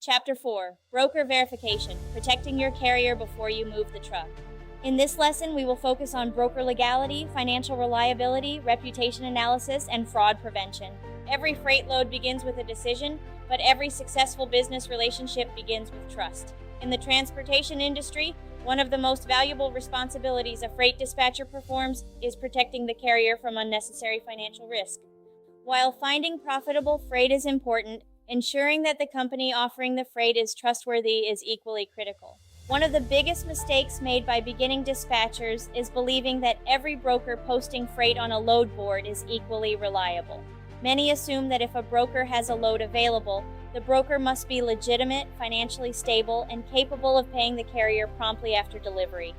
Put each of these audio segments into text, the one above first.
Chapter 4 Broker Verification Protecting Your Carrier Before You Move the Truck. In this lesson, we will focus on broker legality, financial reliability, reputation analysis, and fraud prevention. Every freight load begins with a decision, but every successful business relationship begins with trust. In the transportation industry, one of the most valuable responsibilities a freight dispatcher performs is protecting the carrier from unnecessary financial risk. While finding profitable freight is important, ensuring that the company offering the freight is trustworthy is equally critical. One of the biggest mistakes made by beginning dispatchers is believing that every broker posting freight on a load board is equally reliable. Many assume that if a broker has a load available, the broker must be legitimate, financially stable, and capable of paying the carrier promptly after delivery.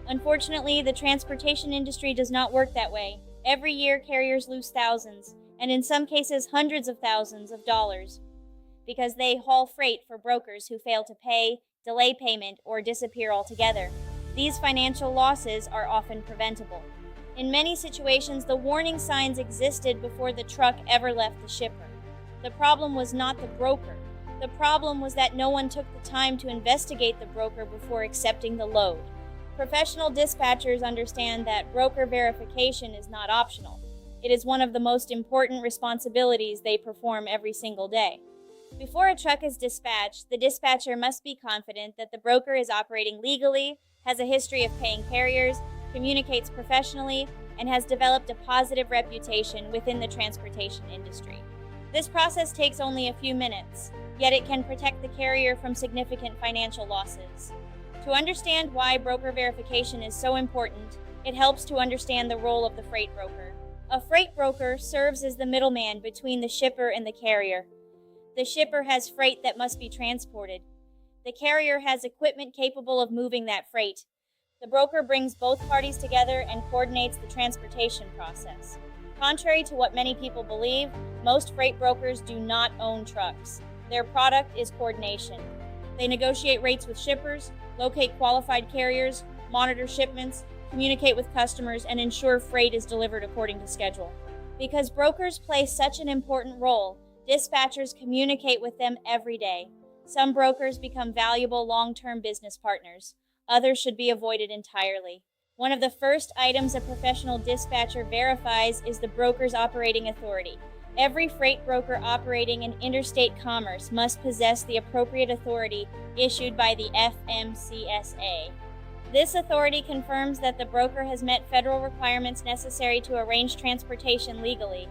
Unfortunately, the transportation industry does not work that way. Every year, carriers lose thousands, and in some cases hundreds of thousands of dollars, because they haul freight for brokers who fail to pay, delay payment, or disappear altogether. These financial losses are often preventable. In many situations, the warning signs existed before the truck ever left the shipper. The problem was not the broker. The problem was that no one took the time to investigate the broker before accepting the load. Professional dispatchers understand that broker verification is not optional. It is one of the most important responsibilities they perform every single day. Before a truck is dispatched, the dispatcher must be confident that the broker is operating legally, has a history of paying carriers, communicates professionally, and has developed a positive reputation within the transportation industry. This process takes only a few minutes, yet it can protect the carrier from significant financial losses. To understand why broker verification is so important, it helps to understand the role of the freight broker. A freight broker serves as the middleman between the shipper and the carrier. The shipper has freight that must be transported. The carrier has equipment capable of moving that freight. The broker brings both parties together and coordinates the transportation process. Contrary to what many people believe, most freight brokers do not own trucks. Their product is coordination. They negotiate rates with shippers, locate qualified carriers, monitor shipments, communicate with customers, and ensure freight is delivered according to schedule. Because brokers play such an important role, dispatchers communicate with them every day. Some brokers become valuable long-term business partners. Others should be avoided entirely. One of the first items a professional dispatcher verifies is the broker's operating authority. Every freight broker operating in interstate commerce must possess the appropriate authority issued by the FMCSA. This authority confirms that the broker has met federal requirements necessary to arrange transportation legally.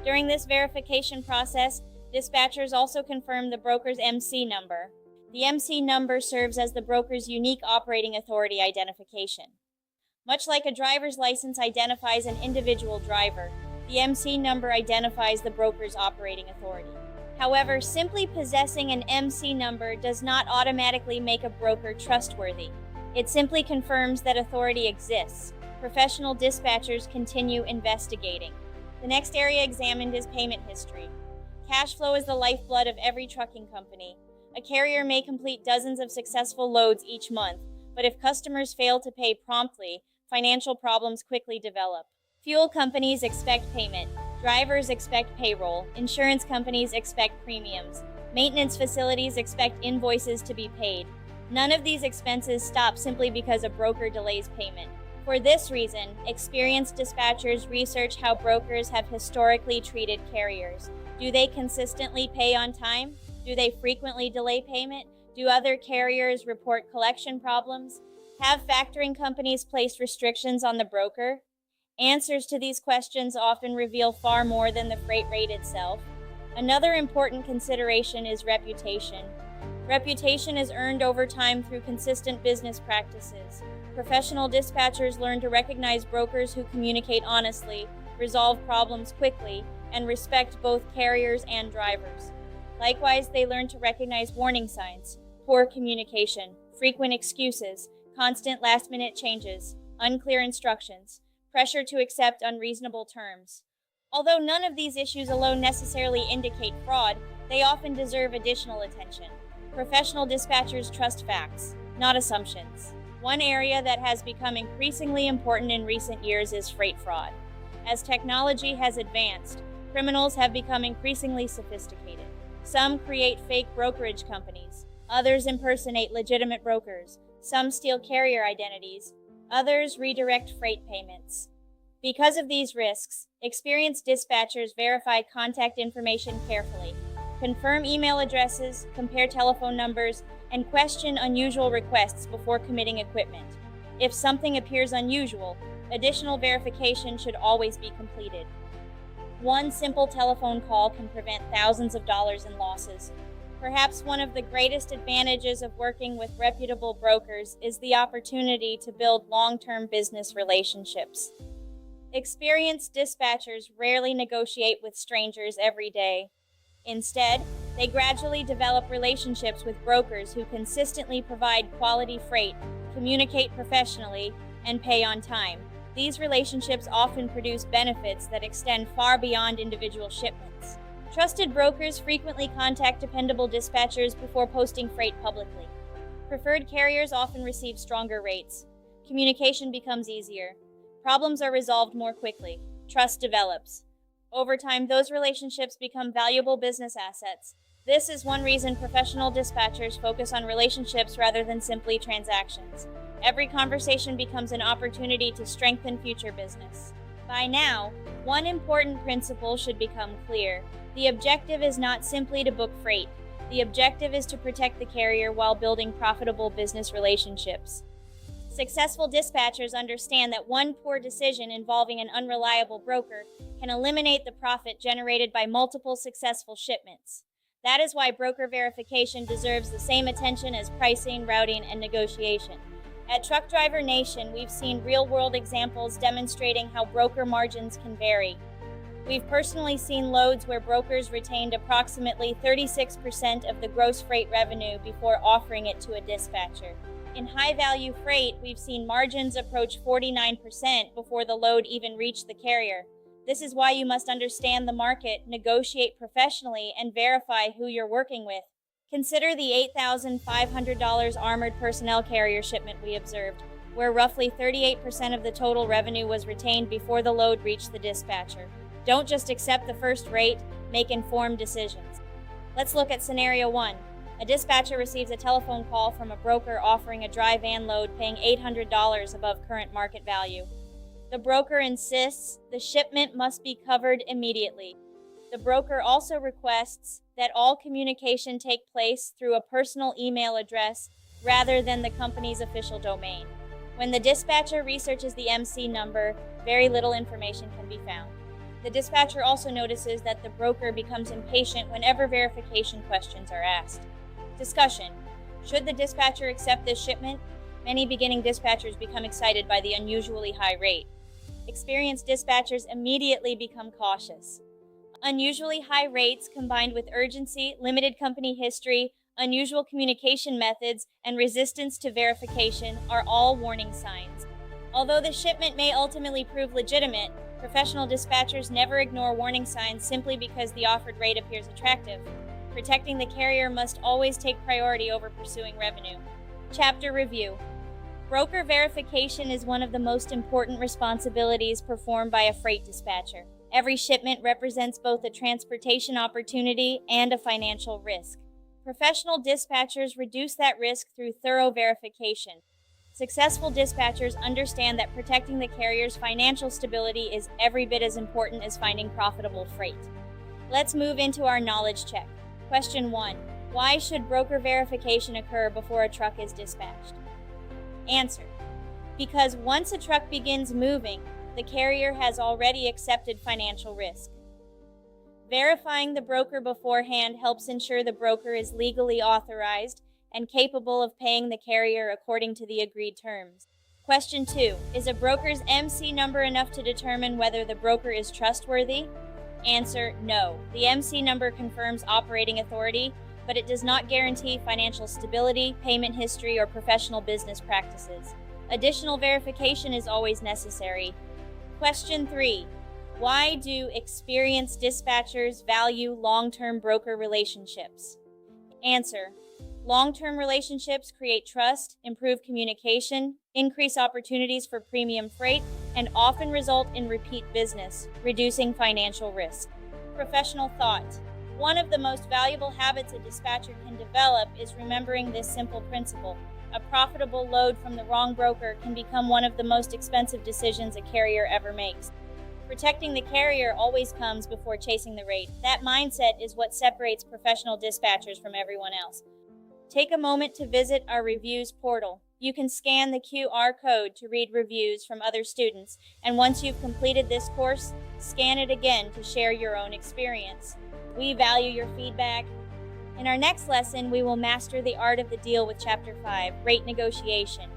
During this verification process, dispatchers also confirm the broker's MC number. The MC number serves as the broker's unique operating authority identification. Much like a driver's license identifies an individual driver, the MC number identifies the broker's operating authority. However, simply possessing an MC number does not automatically make a broker trustworthy. It simply confirms that authority exists. Professional dispatchers continue investigating. The next area examined is payment history. Cash flow is the lifeblood of every trucking company. A carrier may complete dozens of successful loads each month, but if customers fail to pay promptly, financial problems quickly develop. Fuel companies expect payment. Drivers expect payroll. Insurance companies expect premiums. Maintenance facilities expect invoices to be paid. None of these expenses stop simply because a broker delays payment. For this reason, experienced dispatchers research how brokers have historically treated carriers. Do they consistently pay on time? Do they frequently delay payment? Do other carriers report collection problems? Have factoring companies placed restrictions on the broker? Answers to these questions often reveal far more than the freight rate itself. Another important consideration is reputation. Reputation is earned over time through consistent business practices. Professional dispatchers learn to recognize brokers who communicate honestly, resolve problems quickly, and respect both carriers and drivers. Likewise, they learn to recognize warning signs, poor communication, frequent excuses, constant last-minute changes, unclear instructions, pressure to accept unreasonable terms. Although none of these issues alone necessarily indicate fraud, they often deserve additional attention. Professional dispatchers trust facts, not assumptions. One area that has become increasingly important in recent years is freight fraud. As technology has advanced, criminals have become increasingly sophisticated. Some create fake brokerage companies. Others impersonate legitimate brokers. Some steal carrier identities. Others redirect freight payments. Because of these risks, experienced dispatchers verify contact information carefully, confirm email addresses, compare telephone numbers, and question unusual requests before committing equipment. If something appears unusual, additional verification should always be completed. One simple telephone call can prevent thousands of dollars in losses. Perhaps one of the greatest advantages of working with reputable brokers is the opportunity to build long-term business relationships. Experienced dispatchers rarely negotiate with strangers every day. Instead, they gradually develop relationships with brokers who consistently provide quality freight, communicate professionally, and pay on time. These relationships often produce benefits that extend far beyond individual shipments. Trusted brokers frequently contact dependable dispatchers before posting freight publicly. Preferred carriers often receive stronger rates. Communication becomes easier. Problems are resolved more quickly. Trust develops. Over time, those relationships become valuable business assets. This is one reason professional dispatchers focus on relationships rather than simply transactions. Every conversation becomes an opportunity to strengthen future business. By now, one important principle should become clear. The objective is not simply to book freight. The objective is to protect the carrier while building profitable business relationships. Successful dispatchers understand that one poor decision involving an unreliable broker can eliminate the profit generated by multiple successful shipments. That is why broker verification deserves the same attention as pricing, routing, and negotiation. At Truck Driver Nation, we've seen real-world examples demonstrating how broker margins can vary. We've personally seen loads where brokers retained approximately 36% of the gross freight revenue before offering it to a dispatcher. In high-value freight, we've seen margins approach 49% before the load even reached the carrier. This is why you must understand the market, negotiate professionally, and verify who you're working with. Consider the $8,500 armored personnel carrier shipment we observed, where roughly 38% of the total revenue was retained before the load reached the dispatcher. Don't just accept the first rate, make informed decisions. Let's look at scenario 1. A dispatcher receives a telephone call from a broker offering a dry van load paying $800 above current market value. The broker insists the shipment must be covered immediately. The broker also requests that all communication take place through a personal email address rather than the company's official domain. When the dispatcher researches the MC number, very little information can be found. The dispatcher also notices that the broker becomes impatient whenever verification questions are asked. Discussion. Should the dispatcher accept this shipment? Many beginning dispatchers become excited by the unusually high rate. Experienced dispatchers immediately become cautious. Unusually high rates combined with urgency, limited company history, unusual communication methods, and resistance to verification are all warning signs. Although the shipment may ultimately prove legitimate, professional dispatchers never ignore warning signs simply because the offered rate appears attractive. Protecting the carrier must always take priority over pursuing revenue. Chapter Review. Broker verification is one of the most important responsibilities performed by a freight dispatcher. Every shipment represents both a transportation opportunity and a financial risk. Professional dispatchers reduce that risk through thorough verification. Successful dispatchers understand that protecting the carrier's financial stability is every bit as important as finding profitable freight. Let's move into our knowledge check. Question 1. Why should broker verification occur before a truck is dispatched? Answer. Because once a truck begins moving, the carrier has already accepted financial risk. Verifying the broker beforehand helps ensure the broker is legally authorized and capable of paying the carrier according to the agreed terms. Question 2. Is a broker's MC number enough to determine whether the broker is trustworthy? Answer: no. The MC number confirms operating authority, but it does not guarantee financial stability, payment history, or professional business practices. Additional verification is always necessary. Question 3. Why do experienced dispatchers value long-term broker relationships? Answer. Long-term relationships create trust, improve communication, increase opportunities for premium freight, and often result in repeat business, reducing financial risk. Professional thought. One of the most valuable habits a dispatcher can develop is remembering this simple principle. A profitable load from the wrong broker can become one of the most expensive decisions a carrier ever makes. Protecting the carrier always comes before chasing the rate. That mindset is what separates professional dispatchers from everyone else. Take a moment to visit our reviews portal. You can scan the QR code to read reviews from other students, and once you've completed this course, scan it again to share your own experience. We value your feedback. In our next lesson, we will master the art of the deal with Chapter 5, Rate Negotiation.